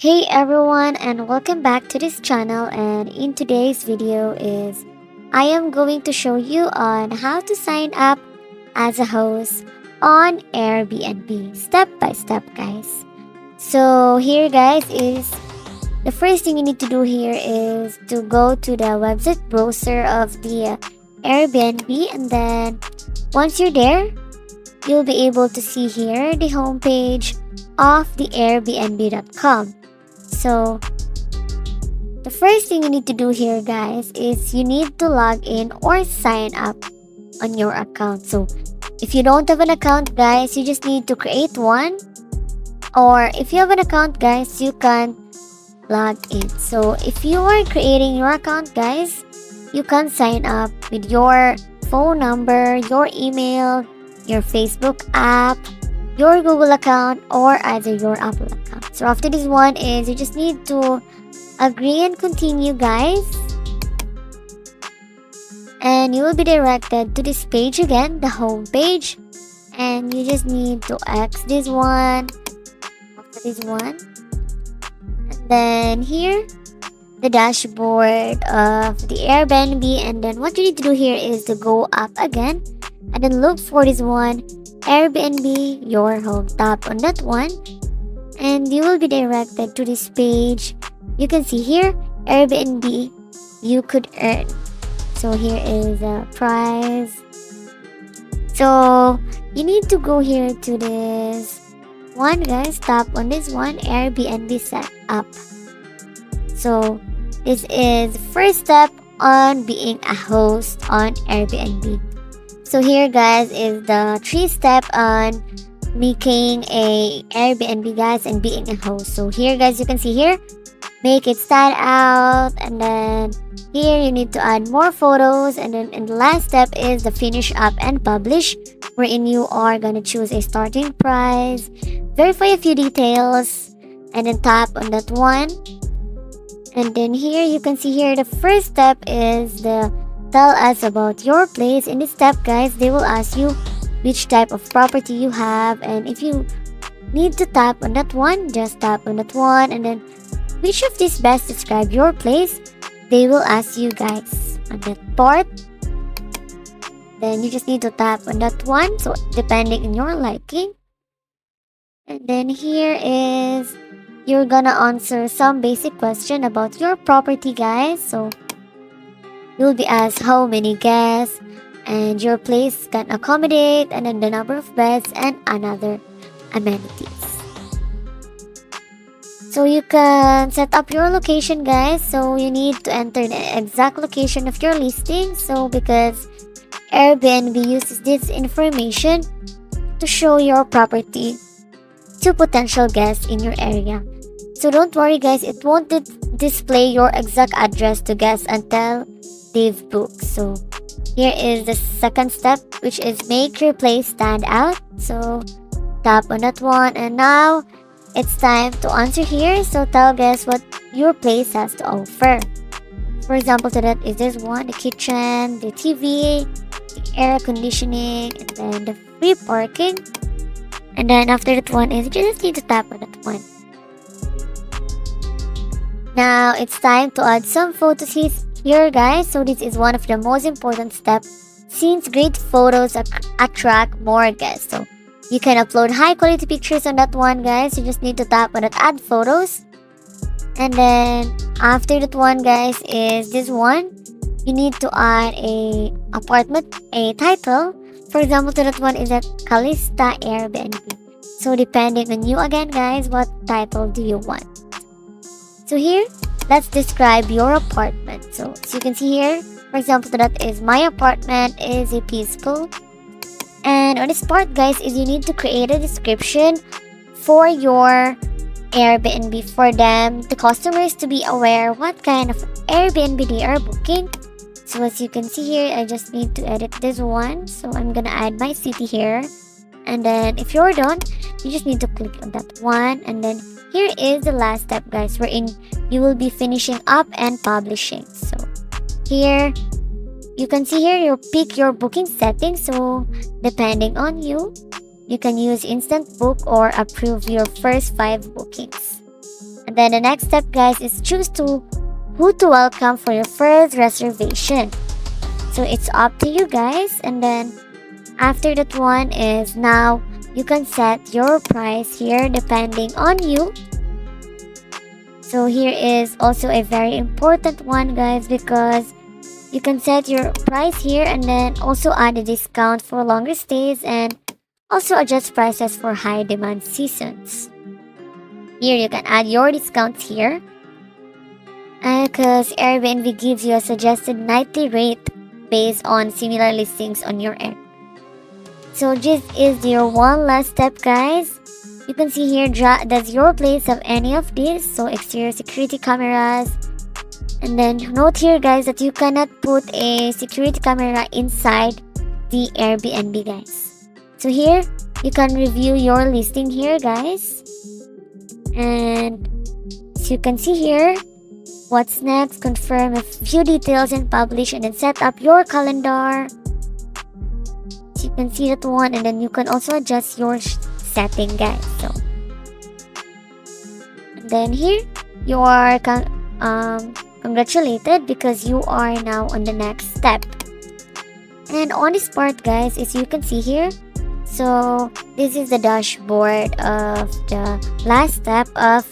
Hey everyone, and welcome back to this channel. And in today's video is I am going to show you on how to sign up as a host on Airbnb step by step, guys. So here guys is the first thing you need to do here is to go to the website browser of the Airbnb, and then once you're there, you'll be able to see here the homepage of the airbnb.com. So the first thing you need to do here, guys, is you need to log in or sign up on your account. So if you don't have an account, guys, you just need to create one. Or if you have an account, guys, you can log in. So if you are creating your account, guys, you can sign up with your phone number, your email, your Facebook app, your Google account, or either your Apple account. So after this one is you just need to agree and continue, guys, and you will be directed to this page again, the home page, and you just need to X this one after this one, and then here the dashboard of the Airbnb. And then what you need to do here is to go up again and then look for this one, Airbnb your home. Tap on that one and you will be directed to this page. You can see here Airbnb you could earn. So here is a price. So you need to go here to this one, guys. Tap on this one, Airbnb setup. So this is the first step on being a host on Airbnb. So here, guys, is the 3-step on making a Airbnb, guys, and being a host. So here, guys, you can see here, make it stand out, and then here you need to add more photos, and then in the last step is the finish up and publish, wherein you are gonna choose a starting price, verify a few details, and then tap on that one. And then here you can see here the first step is the tell us about your place. In this step, guys, they will ask you which type of property you have, and if you need to tap on that one, just tap on that one, and then which of these best describe your place, they will ask you, guys, on that part. Then you just need to tap on that one, so depending on your liking. And then here is you're gonna answer some basic question about your property, guys. So you'll be asked how many guests and your place can accommodate, and then the number of beds and another amenities. So you can set up your location, guys. So you need to enter the exact location of your listing. So because Airbnb uses this information to show your property to potential guests in your area. So don't worry, guys, it won't display your exact address to guests until they've booked. So here is the second step, which is make your place stand out. So tap on that one, and now it's time to answer here. So tell guests what your place has to offer. For example, to that is this one, the kitchen, the TV, the air conditioning, and then the free parking. And then after that one is you just need to tap on that one. Now it's time to add some photos here, guys. So this is one of the most important steps, since great photos attract more guests. So you can upload high quality pictures on that one, guys. You just need to tap on that add photos. And then after that one, guys, is this one. You need to add a apartment, a title. For example, to that one is that Calista Airbnb. So depending on you again, guys, what title do you want? So here, let's describe your apartment. So as you can see here, for example, that is my apartment is a peaceful. And on this part, guys, is you need to create a description for your Airbnb for them, the customers, to be aware what kind of Airbnb they are booking. So as you can see here, I just need to edit this one. So I'm gonna add my city here. And then if you're done, you just need to click on that one. And then here is the last step, guys, wherein you will be finishing up and publishing. So here you can see here you pick your booking settings. So depending on you, you can use instant book or approve your first 5 bookings. And then the next step, guys, is choose to who to welcome for your first reservation. So it's up to you guys. And then after that one is now you can set your price here depending on you. So here is also a very important one, guys, because you can set your price here and then also add a discount for longer stays and also adjust prices for high demand seasons. Here you can add your discounts here because Airbnb gives you a suggested nightly rate based on similar listings on your end. So this is your one last step, guys. You can see here, does your place have any of these? So exterior security cameras. And then note here, guys, that you cannot put a security camera inside the Airbnb, guys. So here, you can review your listing here, guys. And as you can see here, what's next, confirm a few details and publish, and then set up your calendar. So you can see that one, and then you can also adjust your setting, guys. So and then here you are congratulated because you are now on the next step. And on this part, guys, as you can see here, so this is the dashboard of the last step of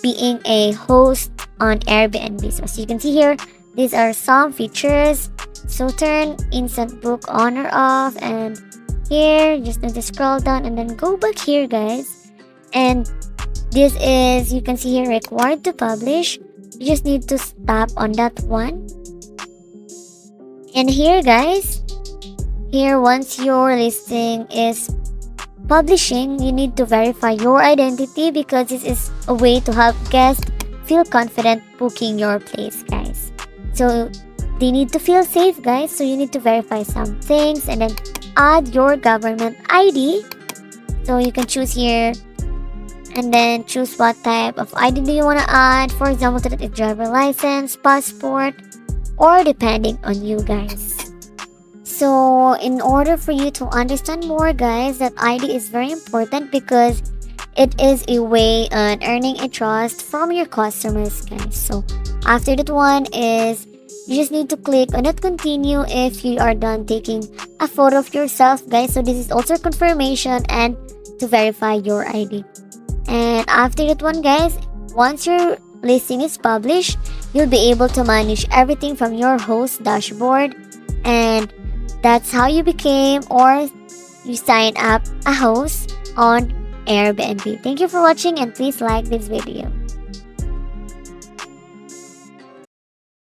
being a host on Airbnb. So as you can see here, these are some features. So turn instant book on or off, and here just need to scroll down and then go back here, guys. And this is, you can see here, required to publish. You just need to tap on that one. And here, guys, here once your listing is publishing, you need to verify your identity because this is a way to help guests feel confident booking your place, guys. So they need to feel safe, guys, so you need to verify some things and then add your government ID. So you can choose here and then choose what type of ID do you want to add. For example, that is driver license, passport, or depending on you, guys. So in order for you to understand more, guys, that ID is very important because it is a way on earning a trust from your customers, guys. So after that one is you just need to click on that continue if you are done taking a photo of yourself, guys. So this is also confirmation and to verify your ID. And after that one, guys, once your listing is published, you'll be able to manage everything from your host dashboard. And that's how you became or you sign up a host on Airbnb. Thank you for watching and please like this video.